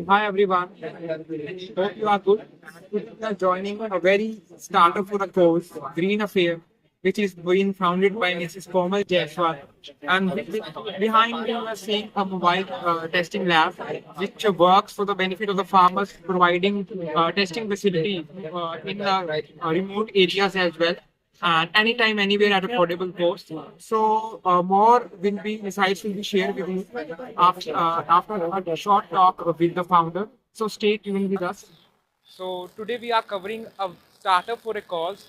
Hi everyone, hope you are good. Today we are joining a very startup for a course, Green Affair, which is being founded by Mrs. Komal Jaiswal. And behind me you are seeing a mobile testing lab, which works for the benefit of the farmers, providing testing facilities in the remote areas as well and anytime, anywhere at affordable cost. So more will be insights will be shared with you after a short talk with the founder. So stay tuned with us. So today we are covering a startup for a cause,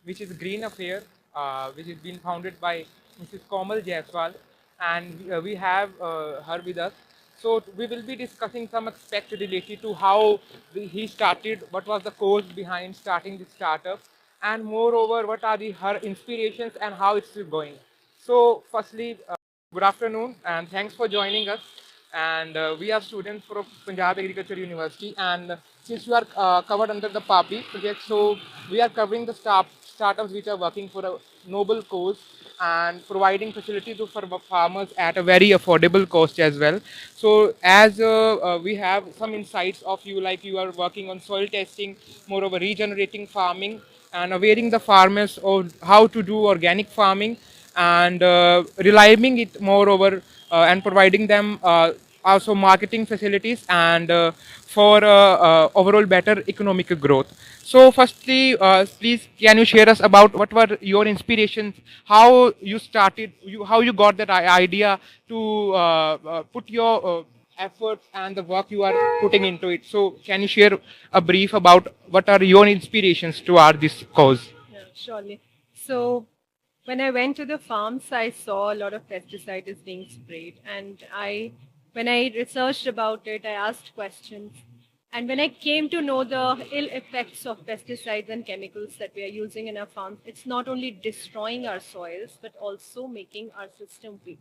which is Green Affair, which is being founded by Mrs. Komal Jaiswal, and we have her with us. So we will be discussing some aspects related to how he started, what was the cause behind starting this startup, and moreover, what are her inspirations and how it's going. So firstly, good afternoon and thanks for joining us. And we are students from Punjab Agriculture University. And since you are covered under the PAPI project, so we are covering the startups which are working for a noble cause and providing facilities for farmers at a very affordable cost as well. So as we have some insights of you, like you are working on soil testing, moreover regenerating farming, and awareing the farmers on how to do organic farming and relying it moreover and providing them also marketing facilities and for overall better economic growth. So firstly, please can you share us about what were your inspirations, how you started, how you got that idea to put your efforts and the work you are putting into it. So can you share a brief about what are your inspirations toward this cause? Yeah, surely. So when I went to the farms, I saw a lot of pesticides being sprayed, and when I researched about it, I asked questions, and when I came to know the ill effects of pesticides and chemicals that we are using in our farms, it's not only destroying our soils but also making our system weak.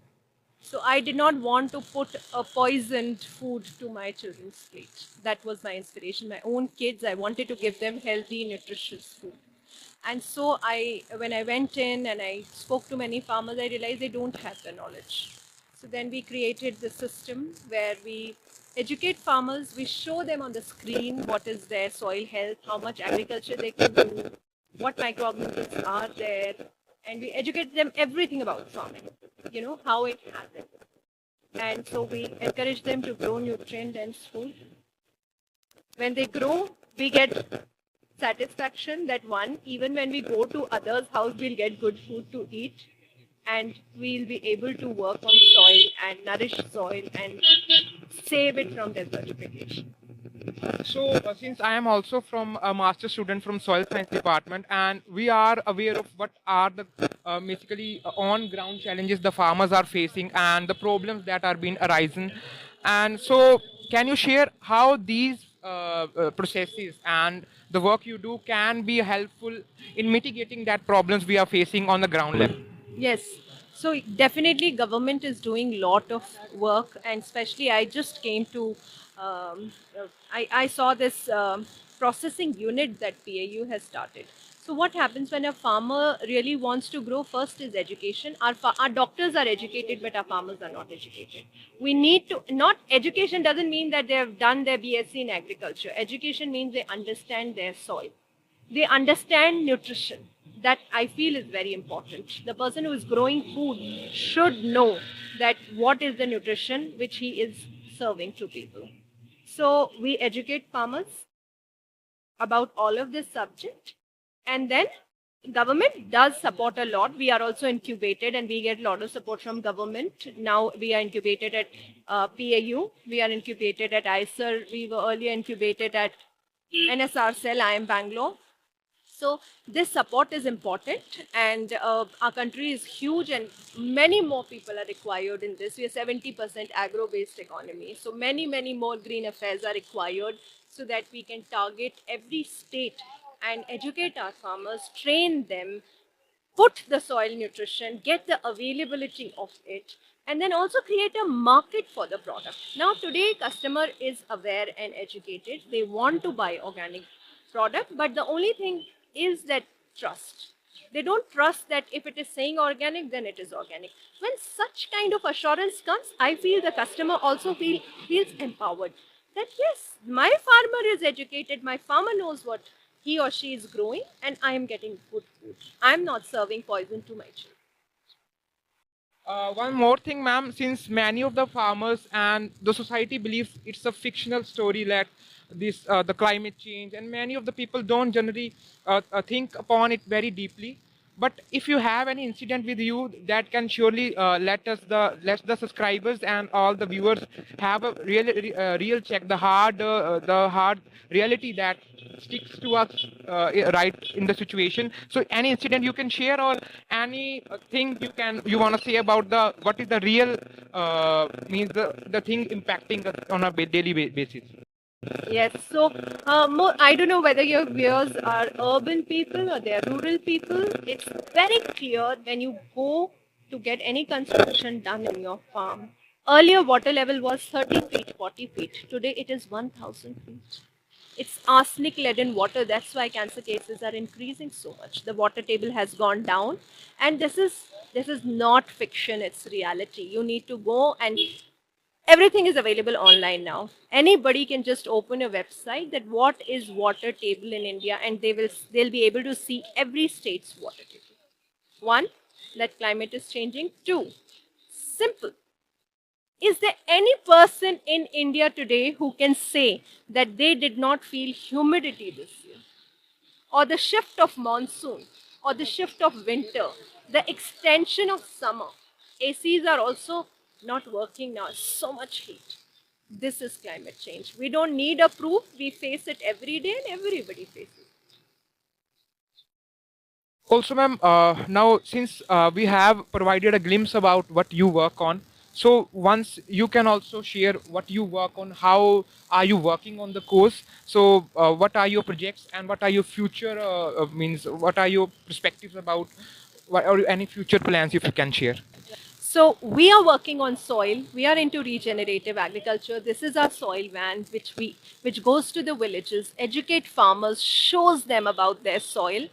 So I did not want to put a poisoned food to my children's plate. That was my inspiration. My own kids, I wanted to give them healthy, nutritious food. And so when I went in and I spoke to many farmers, I realized they don't have the knowledge. So then we created the system where we educate farmers, we show them on the screen what is their soil health, how much agriculture they can do, what microorganisms are there, and we educate them everything about farming, how it happens. And so we encourage them to grow nutrient dense food. When they grow, we get satisfaction that one, even when we go to others' house, we'll get good food to eat and we'll be able to work on soil and nourish soil and save it from desertification. So, since I am also from a master student from soil science department, and we are aware of what are the basically on ground challenges the farmers are facing and the problems that are being arisen, and so can you share how these processes and the work you do can be helpful in mitigating that problems we are facing on the ground level? Yes. So definitely government is doing lot of work, and especially I just came to, I saw this processing unit that PAU has started. So what happens when a farmer really wants to grow? First is education. Our doctors are educated, but our farmers are not educated. We need to, not education doesn't mean that they have done their BSc in agriculture. Education means they understand their soil, they understand nutrition. That I feel is very important. The person who is growing food should know that what is the nutrition which he is serving to people. So we educate farmers about all of this subject, and then government does support a lot. We are also incubated and we get a lot of support from government. Now we are incubated at PAU, we are incubated at ICER, we were earlier incubated at NSR Cell, IIM Bangalore. So this support is important, and our country is huge, and many more people are required in this. We are 70% agro-based economy, so many more green affairs are required so that we can target every state and educate our farmers, train them, put the soil nutrition, get the availability of it, and then also create a market for the product. Now today customer is aware and educated. They want to buy organic product, but the only thing is that trust. They don't trust that if it is saying organic, then it is organic. When such kind of assurance comes, I feel the customer also feels empowered. that yes, my farmer is educated, my farmer knows what he or she is growing, and I am getting good food. I am not serving poison to my children. One more thing, ma'am, since many of the farmers and the society believes it's a fictional story that the climate change, and many of the people don't generally think upon it very deeply. But if you have any incident with you, that can surely let the subscribers and all the viewers have a real check, the hard reality that sticks to us right in the situation. So any incident you can share, or any thing you want to say about the what is the real means the thing impacting us on a daily basis. Yes, so I don't know whether your viewers are urban people or they are rural people. It's very clear when you go to get any construction done in your farm. Earlier, water level was 30 feet, 40 feet. Today, it is 1,000 feet. It's arsenic laden water. That's why cancer cases are increasing so much. The water table has gone down, and this is not fiction. It's reality. You need to go, and everything is available online now. Anybody can just open a website that what is water table in India, and they'll be able to see every state's water table. One, that climate is changing. Two, simple. Is there any person in India today who can say that they did not feel humidity this year, or the shift of monsoon, or the shift of winter, the extension of summer? ACs are also not working now. So much heat. This is climate change. We don't need a proof. We face it every day, and everybody faces it. Also, ma'am, now since we have provided a glimpse about what you work on, so once you can also share what you work on, how are you working on the course? So, what are your projects and what are your future means? What are your perspectives about, what, or any future plans if you can share? So we are working on soil. We are into regenerative agriculture. This is our soil van, which goes to the villages, educate farmers, shows them about their soil.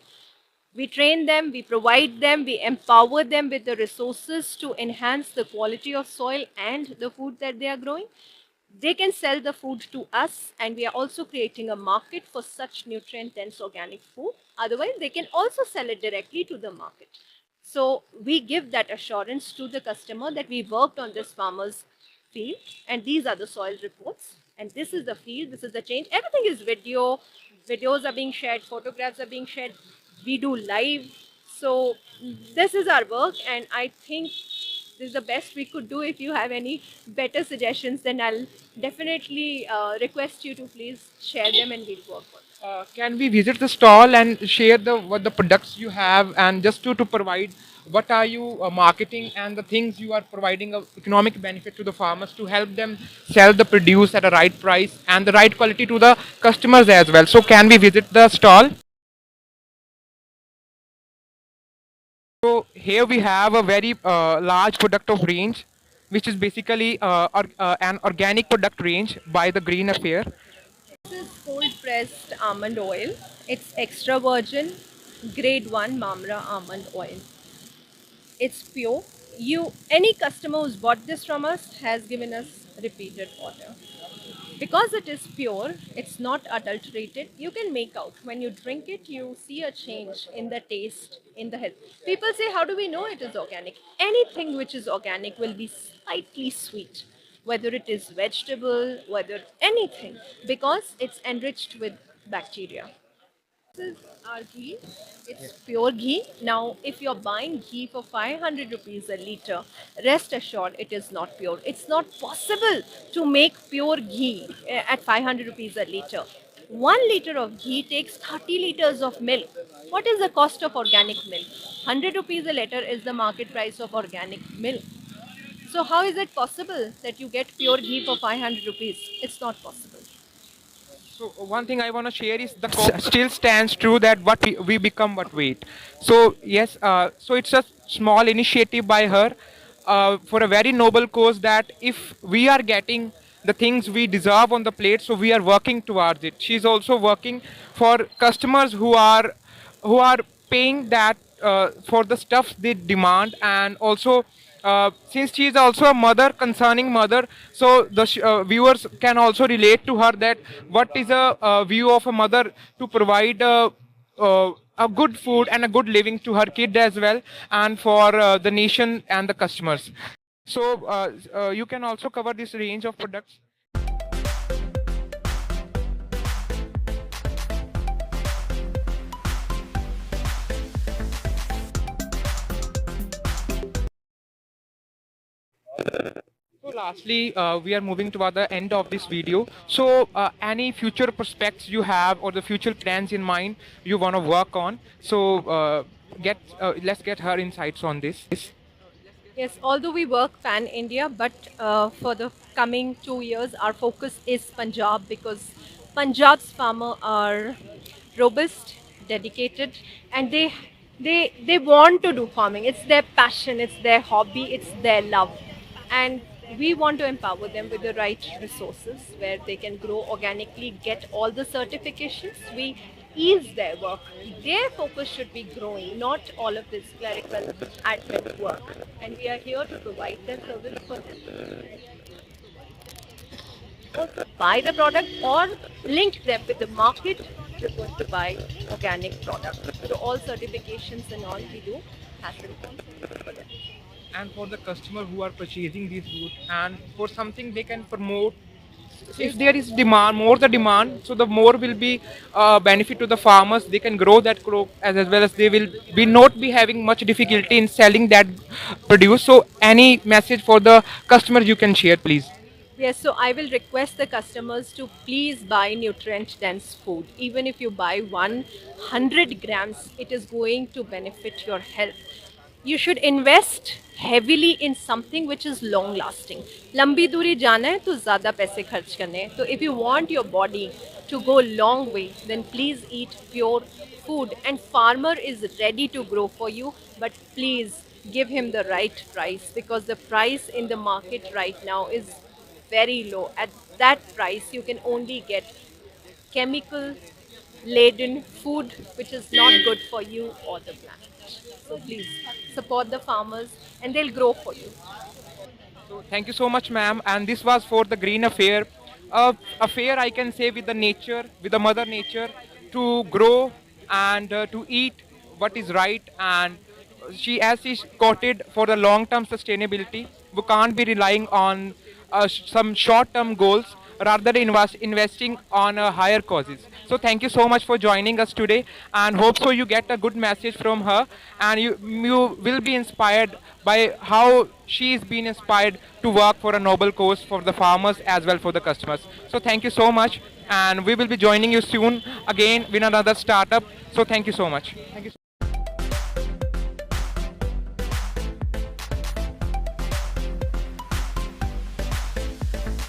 We train them, we provide them, we empower them with the resources to enhance the quality of soil and the food that they are growing. They can sell the food to us, and we are also creating a market for such nutrient dense organic food. Otherwise, they can also sell it directly to the market. So we give that assurance to the customer that we worked on this farmer's field, and these are the soil reports, and this is the field, this is the change. Everything is video, videos are being shared, photographs are being shared, we do live. So this is our work, and I think this is the best we could do. If you have any better suggestions, then I'll definitely request you to please share them, and we'll work on them. Can we visit the stall and share the what the products you have, and just to provide what are you marketing and the things you are providing of economic benefit to the farmers to help them sell the produce at a right price and the right quality to the customers as well. So can we visit the stall? So here we have a very large product of range, which is basically an organic product range by the Green Affair. This is cold pressed almond oil. It's extra virgin, grade 1 Mamra almond oil. It's pure. Any customer who's bought this from us has given us repeated order. Because it is pure, it's not adulterated. You can make out when you drink it, you see a change in the taste, in the health. People say, how do we know it is organic? Anything which is organic will be slightly sweet, whether it is vegetable, whether anything, because it's enriched with bacteria. This is our ghee. It's pure ghee. Now, if you're buying ghee for 500 rupees a liter, rest assured it is not pure. It's not possible to make pure ghee at 500 rupees a liter. 1 liter of ghee takes 30 liters of milk. What is the cost of organic milk? 100 rupees a liter is the market price of organic milk. So, how is it possible that you get pure ghee for 500 rupees? It's not possible. So one thing I want to share is the still stands true that what we become what we eat. So yes, so it's a small initiative by her for a very noble cause, that if we are getting the things we deserve on the plate, so we are working towards it. She's also working for customers who are paying that for the stuff they demand, and also Since she is also a mother, concerning mother, so the viewers can also relate to her that what is a view of a mother to provide a good food and a good living to her kid as well, and for the nation and the customers. So you can also cover this range of products. So lastly, we are moving toward the end of this video. So any future prospects you have or the future plans in mind you want to work on? So let's get her insights on this. Yes, although we work pan India, but for the coming 2 years, our focus is Punjab because Punjab's farmer are robust, dedicated, and they want to do farming. It's their passion, it's their hobby, it's their love, and we want to empower them with the right resources where they can grow organically, get all the certifications. We ease their work. Their focus should be growing, not all of this clerical admin work. And we are here to provide that service for them. Or buy the product or link them with the market. You're going to buy organic product. So all certifications and all we do hassle for them. And for the customer who are purchasing these goods, and for something they can promote, if there is demand, more the demand, so the more will be benefit to the farmers. They can grow that crop as well as they will be not be having much difficulty in selling that produce. So any message for the customers you can share, please? Yes, so I will request the customers to please buy nutrient dense food. Even if you buy 100 grams, it is going to benefit your health. You should invest heavily in something which is long lasting. लंबी दूरी जाना है तो ज़्यादा पैसे खर्च करने हैं. So if you want your body to go long way, then please eat pure food. And farmer is ready to grow for you, but please give him the right price because the price in the market right now is very low. At that price, you can only get chemical laden food which is not good for you or the planet. So please support the farmers and they'll grow for you. So thank you so much, ma'am. And this was for the Green Affair, affair I can say with the nature, with the Mother Nature, to grow and to eat what is right. And as she quoted, for the long-term sustainability, we can't be relying on some short-term goals, rather investing on higher causes. So thank you so much for joining us today, and hope so you get a good message from her, and you will be inspired by how she's been inspired to work for a noble cause for the farmers as well for the customers. So thank you so much, and we will be joining you soon again with another startup. So thank you so much. Thank you.